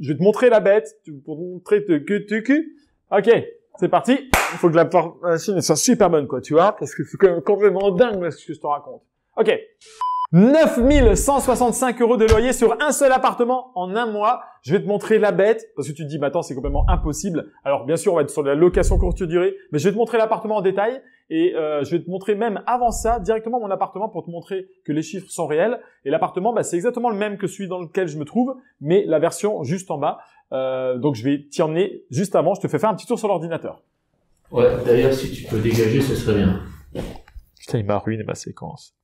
je vais te montrer la bête pour te montrer que. Ok, c'est parti. Il faut que la machine soit super bonne, quoi, tu vois, parce que c'est complètement dingue ce que je te raconte. Ok. 9 165 € de loyer sur un seul appartement en un mois. Je vais te montrer la bête, parce que tu te dis, bah attends, c'est complètement impossible. Alors bien sûr, on va être sur de la location courte durée, mais je vais te montrer l'appartement en détail et je vais te montrer même avant ça directement mon appartement pour te montrer que les chiffres sont réels. Et l'appartement, bah, c'est exactement le même que celui dans lequel je me trouve, mais la version juste en bas. Donc je vais t'y emmener juste avant. Je te fais faire un petit tour sur l'ordinateur. Ouais, d'ailleurs, si tu peux dégager, ce serait bien. Putain, il m'a ruiné ma séquence.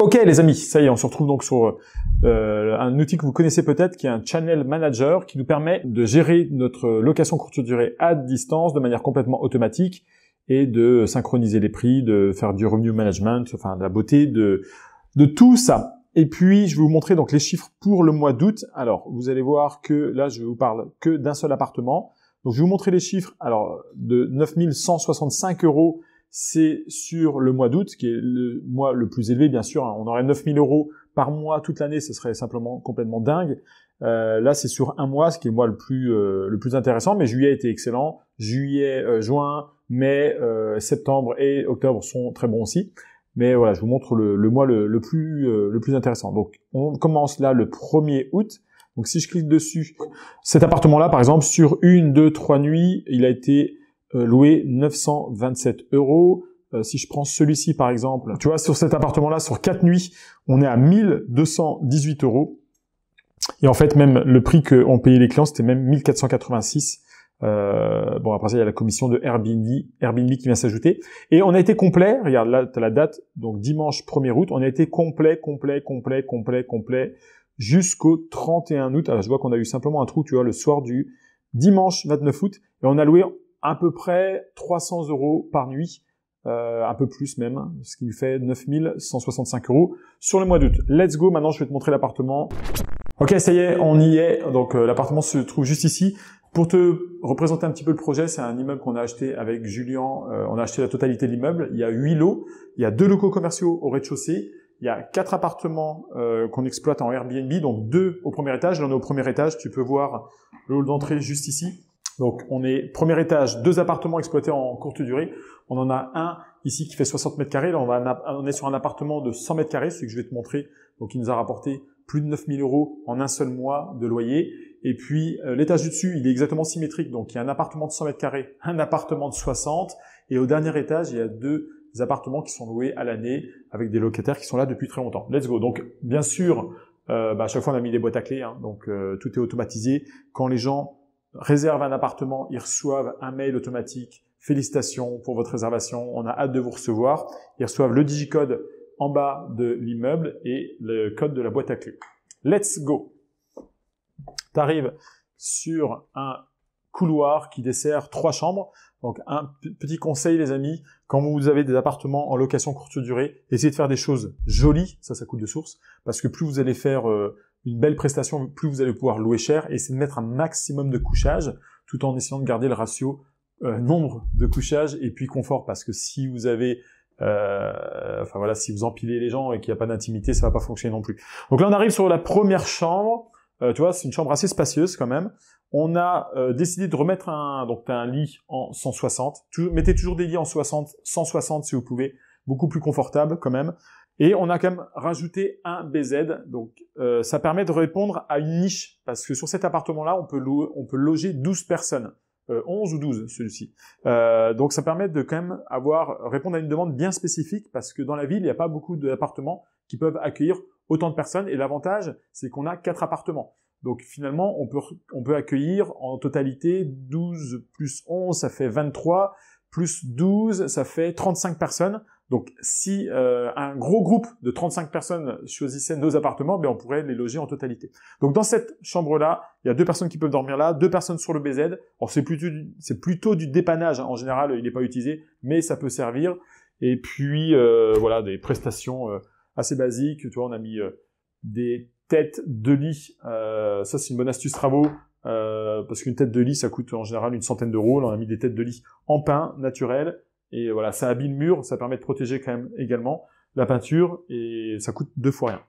Ok les amis, ça y est, on se retrouve donc sur un outil que vous connaissez peut-être, qui est un Channel Manager, qui nous permet de gérer notre location courte durée à distance de manière complètement automatique et de synchroniser les prix, de faire du revenue management, enfin de la beauté de tout ça. Et puis je vais vous montrer donc les chiffres pour le mois d'août. Alors vous allez voir que là je vous parle que d'un seul appartement. Donc je vais vous montrer les chiffres. Alors de 9 165 €. C'est sur le mois d'août, qui est le mois le plus élevé, bien sûr. On aurait 9 000 € par mois toute l'année, ce serait simplement complètement dingue. Là, c'est sur un mois, ce qui est le mois le plus intéressant. Mais juillet était excellent. Juillet, juin, mai, septembre et octobre sont très bons aussi. Mais voilà, je vous montre le mois le plus intéressant. Donc, on commence là le 1er août. Donc, si je clique dessus, cet appartement-là, par exemple, sur 1, 2, 3 nuits, il a été loué 927 €. Si je prends celui-ci par exemple, tu vois, sur cet appartement-là, sur 4 nuits, on est à 1218 €. Et en fait, même le prix qu'ont payé les clients, c'était même 1486. Bon, après ça, il y a la commission de Airbnb qui vient s'ajouter. Et on a été complet, regarde, là, tu as la date, donc dimanche 1er août, on a été complet, jusqu'au 31 août. Alors, je vois qu'on a eu simplement un trou, tu vois, le soir du dimanche 29 août, et on a loué à peu près 300 € par nuit, un peu plus même, ce qui fait 9 165 € sur le mois d'août. Let's go, maintenant je vais te montrer l'appartement. Ok, ça y est, on y est. Donc l'appartement se trouve juste ici. Pour te représenter un petit peu le projet, c'est un immeuble qu'on a acheté avec Julien. On a acheté la totalité de l'immeuble. Il y a 8 lots. Il y a 2 locaux commerciaux au rez-de-chaussée. Il y a 4 appartements qu'on exploite en Airbnb, donc 2 au premier étage. Là, on est au premier étage. Tu peux voir le hall d'entrée juste ici. Donc, on est premier étage, 2 appartements exploités en courte durée. On en a un ici qui fait 60 mètres carrés. Là, on est sur un appartement de 100 mètres carrés, celui que je vais te montrer. Donc, il nous a rapporté plus de 9 000 € en un seul mois de loyer. Et puis, l'étage du dessus, il est exactement symétrique. Donc, il y a un appartement de 100 mètres carrés, un appartement de 60. Et au dernier étage, il y a 2 appartements qui sont loués à l'année avec des locataires qui sont là depuis très longtemps. Let's go. Donc, bien sûr, à chaque fois, on a mis des boîtes à clés. Hein, donc, tout est automatisé. Quand les gens réservent un appartement, ils reçoivent un mail automatique. Félicitations pour votre réservation, on a hâte de vous recevoir. Ils reçoivent le digicode en bas de l'immeuble et le code de la boîte à clés. Let's go. Tu arrives sur un couloir qui dessert 3 chambres. Donc un petit conseil les amis, quand vous avez des appartements en location courte durée, essayez de faire des choses jolies, ça coule de source, parce que plus vous allez faire une belle prestation, plus vous allez pouvoir louer cher, et c'est de mettre un maximum de couchage, tout en essayant de garder le ratio nombre de couchages et puis confort, parce que si vous avez enfin voilà, si vous empilez les gens et qu'il n'y a pas d'intimité, ça va pas fonctionner non plus. Donc là on arrive sur la première chambre, tu vois, c'est une chambre assez spacieuse quand même. On a décidé de remettre donc t'as un lit en 160, mettez toujours des lits en 160 si vous pouvez, beaucoup plus confortable quand même. Et on a quand même rajouté un BZ, donc ça permet de répondre à une niche, parce que sur cet appartement-là, on peut loger 12 personnes, 11 ou 12 celui-ci. Donc ça permet de quand même répondre à une demande bien spécifique, parce que dans la ville, il n'y a pas beaucoup d'appartements qui peuvent accueillir autant de personnes, et l'avantage, c'est qu'on a 4 appartements. Donc finalement, on peut accueillir en totalité 12 plus 11, ça fait 23, plus 12, ça fait 35 personnes. Donc si un gros groupe de 35 personnes choisissait nos appartements, ben on pourrait les loger en totalité. Donc dans cette chambre-là, il y a 2 personnes qui peuvent dormir là, 2 personnes sur le BZ. Alors c'est plutôt du dépannage, hein. En général, il n'est pas utilisé, mais ça peut servir. Et puis voilà, des prestations assez basiques. Tu vois, on a mis des têtes de lit. Ça c'est une bonne astuce travaux. parce qu'une tête de lit, ça coûte en général une centaine d'euros. Là, on a mis des têtes de lit en pin naturel, et voilà, ça habille le mur, ça permet de protéger quand même également la peinture, et ça coûte 2 fois rien.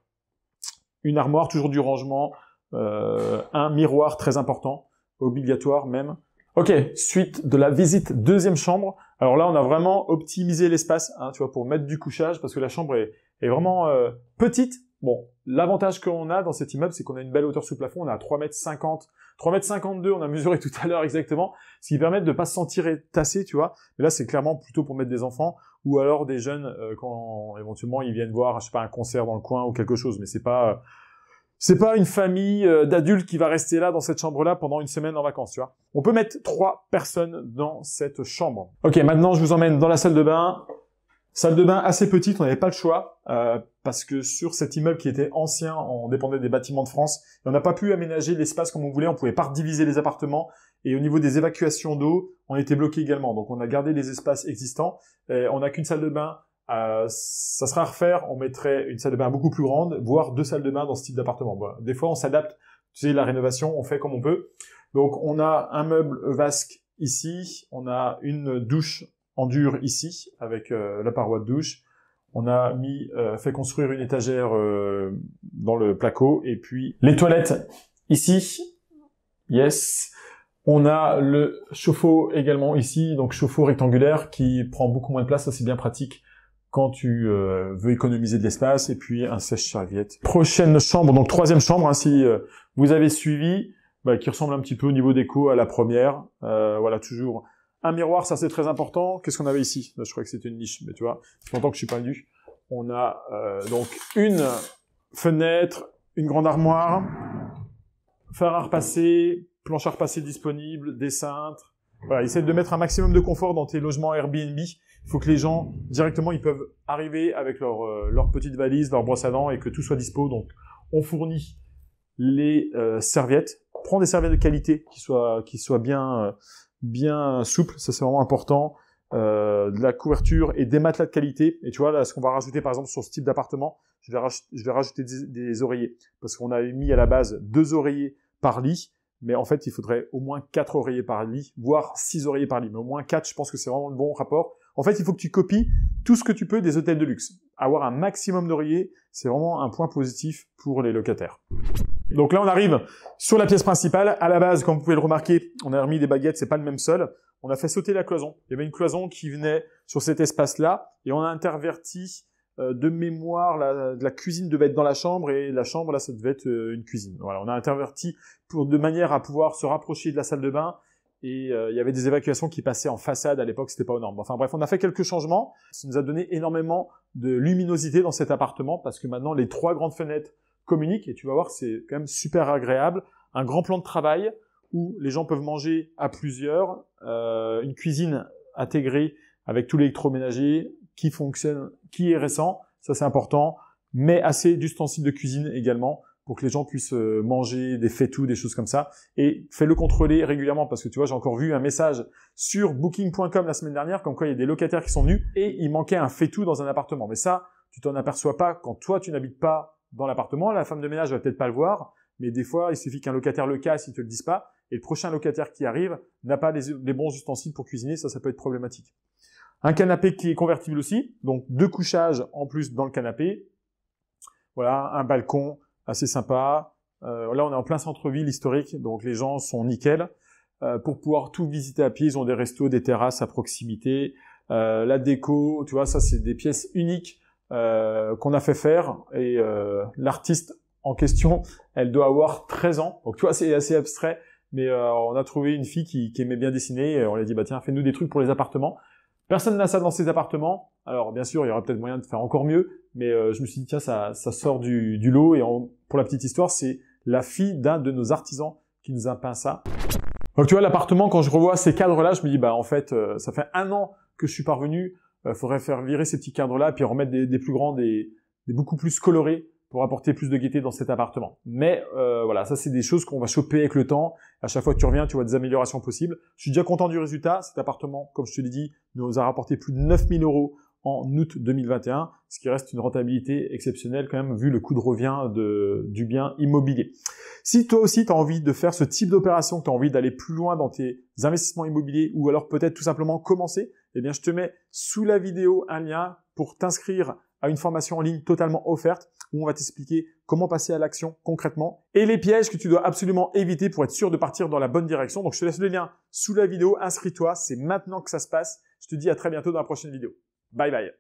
Une armoire, toujours du rangement, un miroir très important, obligatoire même. Ok, suite de la visite deuxième chambre. Alors là, on a vraiment optimisé l'espace, hein, tu vois, pour mettre du couchage, parce que la chambre est vraiment petite. Bon, l'avantage qu'on a dans cet immeuble, c'est qu'on a une belle hauteur sous plafond. On est à 3,50 m, 3,52 m, on a mesuré tout à l'heure exactement, ce qui permet de ne pas se sentir tassé, tu vois. Mais là, c'est clairement plutôt pour mettre des enfants, ou alors des jeunes quand éventuellement ils viennent voir, je sais pas, un concert dans le coin ou quelque chose. Mais c'est pas une famille d'adultes qui va rester là dans cette chambre-là pendant une semaine en vacances, tu vois. On peut mettre 3 personnes dans cette chambre. Ok, maintenant je vous emmène dans la salle de bain. Salle de bain assez petite, on n'avait pas le choix, parce que sur cet immeuble qui était ancien, on dépendait des bâtiments de France, et on n'a pas pu aménager l'espace comme on voulait, on pouvait pas rediviser les appartements, et au niveau des évacuations d'eau, on était bloqué également. Donc on a gardé les espaces existants, et on n'a qu'une salle de bain. Ça sera à refaire, on mettrait une salle de bain beaucoup plus grande, voire 2 salles de bain dans ce type d'appartement. Bon, des fois, on s'adapte, tu sais, la rénovation, on fait comme on peut. Donc, on a un meuble vasque ici, on a une douche en dur ici, avec la paroi de douche. On a fait construire une étagère dans le placo, et puis les toilettes ici, yes. On a le chauffe-eau également ici, donc chauffe-eau rectangulaire qui prend beaucoup moins de place, ça c'est bien pratique quand tu veux économiser de l'espace, et puis un sèche-serviette. Prochaine chambre, donc 3e chambre, hein, si vous avez suivi, qui ressemble un petit peu au niveau déco à la première. Voilà, toujours un miroir, ça c'est très important. Qu'est-ce qu'on avait ici? Là, je crois que c'était une niche, mais tu vois, c'est longtemps que je suis pas venu. On a donc une fenêtre, une grande armoire, fer à repasser, planche à repasser disponible, des cintres. Voilà, essaie de mettre un maximum de confort dans tes logements Airbnb. Il faut que les gens, directement, ils peuvent arriver avec leur petite valise, leur brosse à dents, et que tout soit dispo. Donc, on fournit les serviettes. Prends des serviettes de qualité qui soient bien souples. Ça, c'est vraiment important. De la couverture et des matelas de qualité. Et tu vois, là, ce qu'on va rajouter, par exemple, sur ce type d'appartement, je vais rajouter des oreillers. Parce qu'on avait mis à la base 2 oreillers par lit. Mais en fait, il faudrait au moins 4 oreillers par lit, voire 6 oreillers par lit. Mais au moins 4, je pense que c'est vraiment le bon rapport. En fait, il faut que tu copies tout ce que tu peux des hôtels de luxe. Avoir un maximum d'oreillers, c'est vraiment un point positif pour les locataires. Donc là, on arrive sur la pièce principale. À la base, comme vous pouvez le remarquer, on a remis des baguettes, c'est pas le même sol. On a fait sauter la cloison. Il y avait une cloison qui venait sur cet espace-là, et on a interverti de mémoire, la cuisine devait être dans la chambre, et la chambre, là, ça devait être une cuisine. Voilà, on a interverti de manière à pouvoir se rapprocher de la salle de bain, et il y avait des évacuations qui passaient en façade à l'époque, c'était pas aux normes. Enfin bref, on a fait quelques changements. Ça nous a donné énormément de luminosité dans cet appartement, parce que maintenant, les 3 grandes fenêtres communiquent, et tu vas voir que c'est quand même super agréable. Un grand plan de travail, où les gens peuvent manger à plusieurs, une cuisine intégrée avec tout l'électroménager, qui fonctionne, qui est récent, ça c'est important, mais assez d'ustensiles de cuisine également, pour que les gens puissent manger des faitous, des choses comme ça, et fais-le contrôler régulièrement, parce que tu vois, j'ai encore vu un message sur booking.com la semaine dernière, comme quoi il y a des locataires qui sont venus, et il manquait un faitout dans un appartement. Mais ça, tu t'en aperçois pas quand toi tu n'habites pas dans l'appartement, la femme de ménage va peut-être pas le voir, mais des fois, il suffit qu'un locataire le casse, ils te le disent pas, et le prochain locataire qui arrive n'a pas les bons ustensiles pour cuisiner, ça peut être problématique. Un canapé qui est convertible aussi, donc 2 couchages en plus dans le canapé. Voilà, un balcon assez sympa. Là, on est en plein centre-ville historique, donc les gens sont nickel. Pour pouvoir tout visiter à pied, ils ont des restos, des terrasses à proximité. La déco, tu vois, ça c'est des pièces uniques qu'on a fait faire. Et l'artiste en question, elle doit avoir 13 ans. Donc tu vois, c'est assez abstrait. Mais on a trouvé une fille qui aimait bien dessiner. Et on lui a dit, bah tiens, fais-nous des trucs pour les appartements. Personne n'a ça dans ses appartements. Alors bien sûr, il y aurait peut-être moyen de faire encore mieux, mais je me suis dit tiens, ça sort du lot. Et pour la petite histoire, c'est la fille d'un de nos artisans qui nous a peint ça. Donc tu vois, l'appartement, quand je revois ces cadres-là, je me dis bah en fait, ça fait 1 an que je suis pas revenu. Faudrait faire virer ces petits cadres-là, puis remettre des plus grands, des beaucoup plus colorés, pour apporter plus de gaieté dans cet appartement. Mais voilà, ça c'est des choses qu'on va choper avec le temps. À chaque fois que tu reviens, tu vois des améliorations possibles. Je suis déjà content du résultat. Cet appartement, comme je te l'ai dit, nous a rapporté plus de 9 000 € en août 2021, ce qui reste une rentabilité exceptionnelle quand même vu le coût de revient du bien immobilier. Si toi aussi tu as envie de faire ce type d'opération, que tu as envie d'aller plus loin dans tes investissements immobiliers ou alors peut-être tout simplement commencer, eh bien je te mets sous la vidéo un lien pour t'inscrire à une formation en ligne totalement offerte où on va t'expliquer comment passer à l'action concrètement et les pièges que tu dois absolument éviter pour être sûr de partir dans la bonne direction. Donc je te laisse le lien sous la vidéo, inscris-toi, c'est maintenant que ça se passe. Je te dis à très bientôt dans la prochaine vidéo. Bye bye.